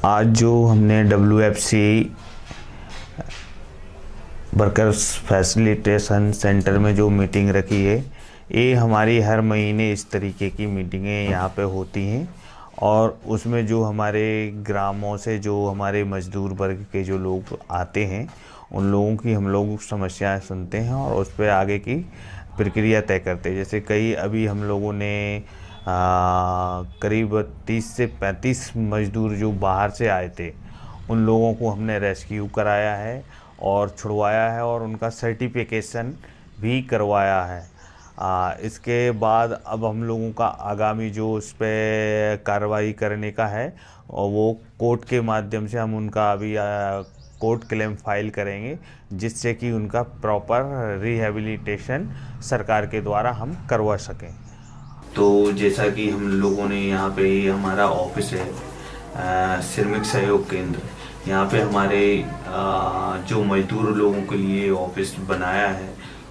आज जो हमने WFC वर्कर्स फैसिलिटेशन सेंटर में जो मीटिंग रखी है, ये हमारी हर महीने इस तरीके की मीटिंगें यहाँ पे होती हैं। और उसमें जो हमारे ग्रामों से जो हमारे मज़दूर वर्ग के जो लोग आते हैं, उन लोगों की हम लोग समस्याएं सुनते हैं और उस पर आगे की प्रक्रिया तय करते हैं। जैसे कई अभी हम लोगों ने करीब 30 से 35 मज़दूर जो बाहर से आए थे, उन लोगों को हमने रेस्क्यू कराया है और छुड़वाया है और उनका सर्टिफिकेशन भी करवाया है। इसके बाद अब हम लोगों का आगामी जो उस पर कार्रवाई करने का है, और वो कोर्ट के माध्यम से हम उनका अभी कोर्ट क्लेम फाइल करेंगे, जिससे कि उनका प्रॉपर रिहेबिलिटेशन सरकार के द्वारा हम करवा सकें। तो जैसा कि हम लोगों ने यहाँ पे हमारा ऑफिस है श्रमिक सहयोग केंद्र, यहाँ पे हमारे जो मजदूर लोगों के लिए ऑफिस बनाया है,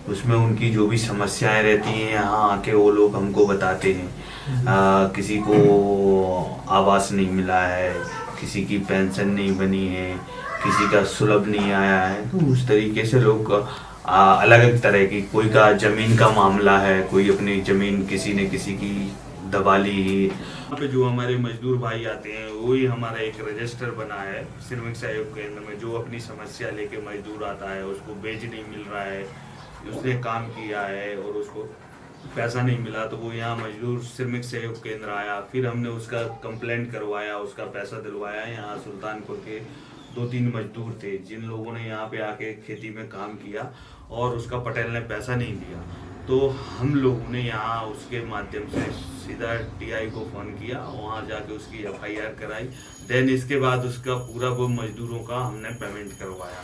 उसमें उनकी जो भी समस्याएं रहती हैं यहाँ आके वो लोग हमको बताते हैं। किसी को आवास नहीं मिला है, किसी की पेंशन नहीं बनी है, किसी का सुलभ नहीं आया है, तो उस तरीके से लोग अलग अलग तरह की, कोई का ज़मीन का मामला है, कोई अपनी ज़मीन किसी ने किसी की दबा ली है। यहाँ पे जो हमारे मजदूर भाई आते हैं, वही हमारा एक रजिस्टर बना है श्रमिक सहयोग केंद्र में। जो अपनी समस्या लेके मजदूर आता है, उसको बेच नहीं मिल रहा है, उसने काम किया है और उसको पैसा नहीं मिला, तो वो यहाँ मजदूर श्रमिक सहयोग केंद्र आया, फिर हमने उसका कंप्लेंट करवाया, उसका पैसा दिलवाया। यहाँ सुल्तानपुर के 2-3 मजदूर थे जिन लोगों ने यहाँ पे आके खेती में काम किया और उसका पटेल ने पैसा नहीं दिया, तो हम लोगों ने यहाँ उसके माध्यम से सीधा TI को फ़ोन किया, वहाँ जाके उसकी FIR कराई। देन इसके बाद उसका पूरा वो मजदूरों का हमने पेमेंट करवाया।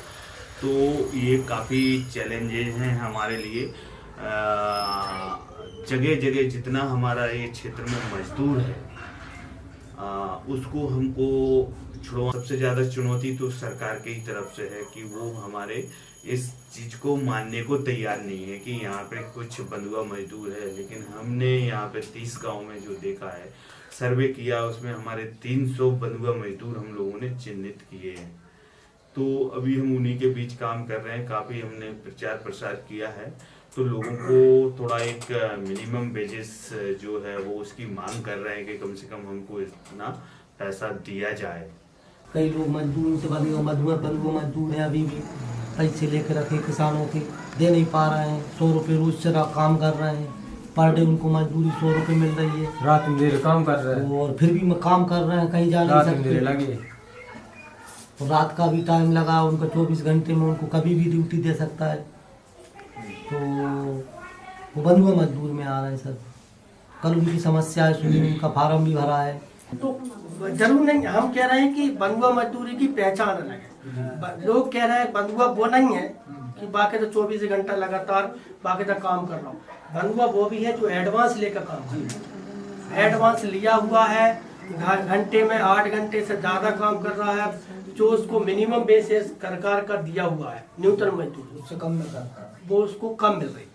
तो ये काफ़ी चैलेंजेस हैं हमारे लिए। जगह जगह जितना हमारा ये क्षेत्र में मजदूर है, उसको हमको छुड़वा। सबसे ज़्यादा चुनौती तो सरकार की तरफ से है कि वो हमारे इस चीज़ को मानने को तैयार नहीं है कि यहाँ पे कुछ बंधुआ मजदूर है। लेकिन हमने यहाँ पे 30 गांव में जो देखा है, सर्वे किया, उसमें हमारे 300 बंधुआ मजदूर हम लोगों ने चिन्हित किए हैं। तो अभी हम उन्हीं के बीच काम कर रहे हैं। काफ़ी हमने प्रचार प्रसार किया है, तो लोगों को थोड़ा एक मिनिमम वेजेस जो है वो उसकी मांग कर रहे हैं कि कम से कम हमको इतना पैसा दिया जाए। कई लोग मजदूर से बंधुआ मजदूर हैं, अभी भी पैसे लेकर रखे किसानों के, दे नहीं पा रहे हैं। 100 रुपये रोज से काम कर रहे हैं, पर डे उनको मजदूरी 100 रुपये मिल रही है। रात में देर काम कर रहे हैं और फिर भी काम कर रहे हैं, कहीं जा नहीं सकते। लगे और रात का भी टाइम लगा उनका, 24 घंटे में उनको कभी भी ड्यूटी दे सकता है। तो वो बंधुआ मजदूर में आ रहे हैं सर। कल उनकी समस्या है सुनी, उनका फार्म भी भरा है। तो जरूर नहीं, हम कह रहे हैं कि बंधुआ मजदूरी की पहचान अलग है। लोग कह रहे हैं बंधुआ वो नहीं है कि बाकी तो 24 घंटा लगातार बाकी तो काम कर रहा हूँ। बंधुआ वो भी है जो एडवांस लेकर काम कर रहा है, एडवांस लिया हुआ है, घंटे में 8 घंटे से ज़्यादा काम कर रहा है, जो उसको मिनिमम बेसिस सरकार का दिया हुआ है, न्यूनतम मजदूरी उससे कम में करता है, वो उसको कम मिल रही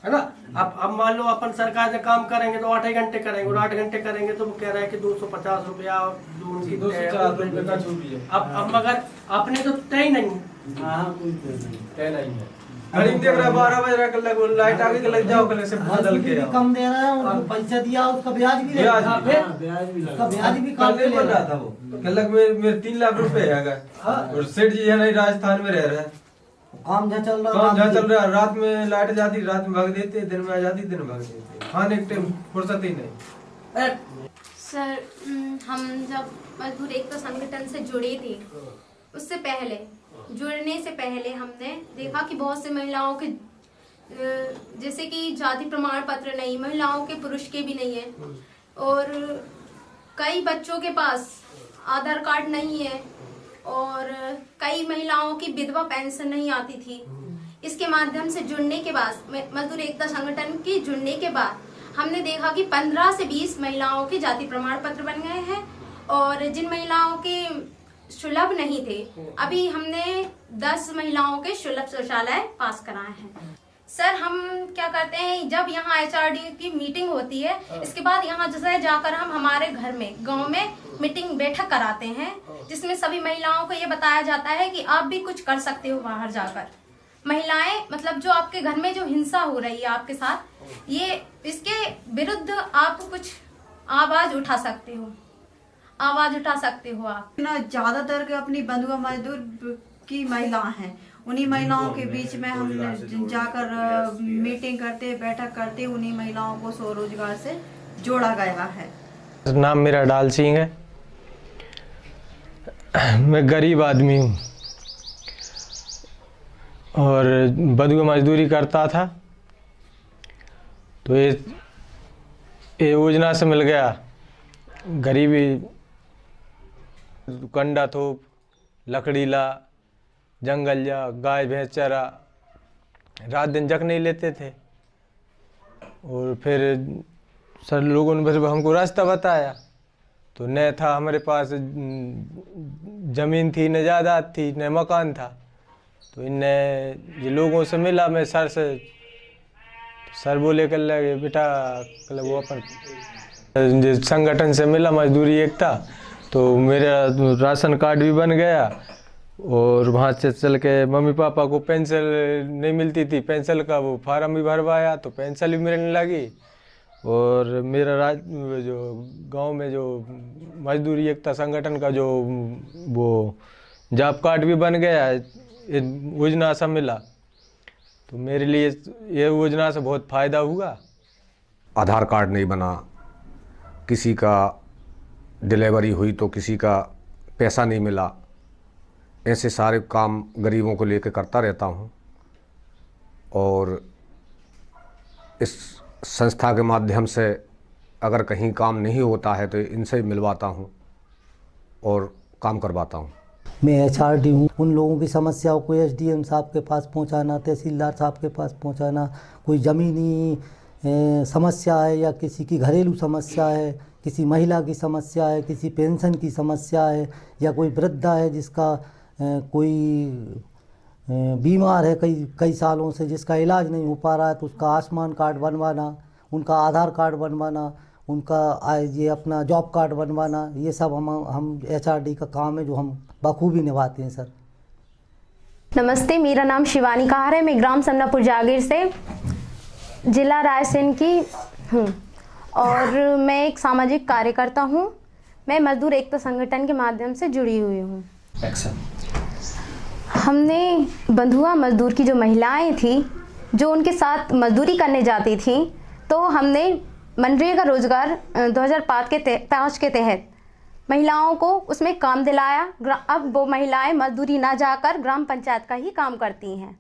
है ना। अब मान लो अपन सरकार से काम करेंगे तो 8 घंटे करेंगे, और 8 घंटे करेंगे तो वो कह रहे हैं कि 250 रुपया जो उनकी अब मगर अपने तो तय नहीं है। गरीब देख रहा है 12 बज रहा है, कल लाइट आ गई, लग जाओ, कल से बदल के कम दे रहा है, उनको पैसा दिया, उसका ब्याज भी उसका ब्याज भी कम ले रहा था। वो कल मेरे 3 लाख रुपए है, और सेठ जी है नहीं राजस्थान में रह रहा है, काम जहाँ चल रहा है। रात में लाइट जाती, रात में भाग देते, दिन में आ जाती, दिन में भाग देते, खाने के टाइम फुर्सत ही नहीं। सर, हम जब मजदूर एकता संगठन से जुड़े थे, उससे पहले जुड़ने से पहले हमने देखा कि बहुत से महिलाओं के जैसे कि जाति प्रमाण पत्र नहीं, महिलाओं के पुरुष के भी नहीं है, और कई बच्चों के पास आधार कार्ड नहीं है, और कई महिलाओं की विधवा पेंशन नहीं आती थी। इसके माध्यम से जुड़ने के बाद, मजदूर एकता संगठन के जुड़ने के बाद, हमने देखा कि 15 से 20 महिलाओं के जाति प्रमाण पत्र बन गए हैं, और जिन महिलाओं के सुलभ नहीं थे, अभी हमने 10 महिलाओं के सुलभ शौचालय पास कराए हैं। सर, हम क्या करते हैं, जब यहाँ HRD की मीटिंग होती है, इसके बाद यहाँ जैसे जाकर हम हमारे घर में, गांव में मीटिंग बैठक कराते हैं, जिसमें सभी महिलाओं को ये बताया जाता है कि आप भी कुछ कर सकते हो बाहर जाकर। महिलाएं मतलब जो आपके घर में जो हिंसा हो रही है आपके साथ, ये इसके विरुद्ध आप कुछ आवाज उठा सकते हो, आवाज उठा सकते हो आप। ना ज्यादातर के अपनी बंधुआ मजदूर की महिला हैं, उन्हीं महिलाओं के बीच में हम जाकर मीटिंग करते, बैठक करते, उन्हीं महिलाओं को स्वरोजगार से जोड़ा गया है। नाम मेरा डाल सिंह है, मैं गरीब आदमी हूँ और बंधुआ मजदूरी करता था। तो ये योजना से मिल गया, गरीबी कंडा थोप, लकड़ी ला, जंगल जा, गाय भैंस चरा, रात दिन जग नहीं लेते थे। और फिर सर लोगों ने बस हमको रास्ता बताया। तो न था हमारे पास ज़मीन थी, न जायदाद थी, न मकान था। तो इन ये लोगों से मिला मैं सर से, तो सर बोले कर लगे बेटा कल वो अपन संगठन से मिला मजदूरी एकता, तो मेरा राशन कार्ड भी बन गया। और वहाँ से चल के मम्मी पापा को पेंशन नहीं मिलती थी, पेंशन का वो फार्म भी भरवाया तो पेंशन भी मिलने लगी। और मेरा जो गांव में जो मजदूरी एकता संगठन का जो वो जॉब कार्ड भी बन गया, योजना से मिला। तो मेरे लिए ये योजना से बहुत फ़ायदा हुआ। आधार कार्ड नहीं बना, किसी का डिलीवरी हुई तो किसी का पैसा नहीं मिला, ऐसे सारे काम गरीबों को लेकर करता रहता हूँ। और इस संस्था के माध्यम से अगर कहीं काम नहीं होता है तो इनसे मिलवाता हूँ और काम करवाता हूँ। मैं HRD हूँ। उन लोगों की समस्याओं को SDM साहब के पास पहुँचाना, तहसीलदार साहब के पास पहुँचाना, कोई ज़मीनी समस्या है या किसी की घरेलू समस्या है, किसी महिला की समस्या है, किसी पेंशन की समस्या है, या कोई वृद्धा है जिसका कोई बीमार है कई सालों से, जिसका इलाज नहीं हो पा रहा है, तो उसका आयुष्मान कार्ड बनवाना, उनका आधार कार्ड बनवाना, उनका ये अपना जॉब कार्ड बनवाना, ये सब हम HRD का काम है जो हम बखूबी निभाते हैं सर। नमस्ते, मेरा नाम शिवानी कहार है। मैं ग्राम समनापुर जागीर से जिला रायसेन की हूँ और मैं एक सामाजिक कार्यकर्ता हूँ। मैं मजदूर एकता संगठन के माध्यम से जुड़ी हुई हूँ। हमने बंधुआ मजदूर की जो महिलाएं थी जो उनके साथ मजदूरी करने जाती थी, तो हमने मनरेगा रोजगार 2005 के तहत महिलाओं को उसमें काम दिलाया। अब वो महिलाएं मजदूरी ना जाकर ग्राम पंचायत का ही काम करती हैं।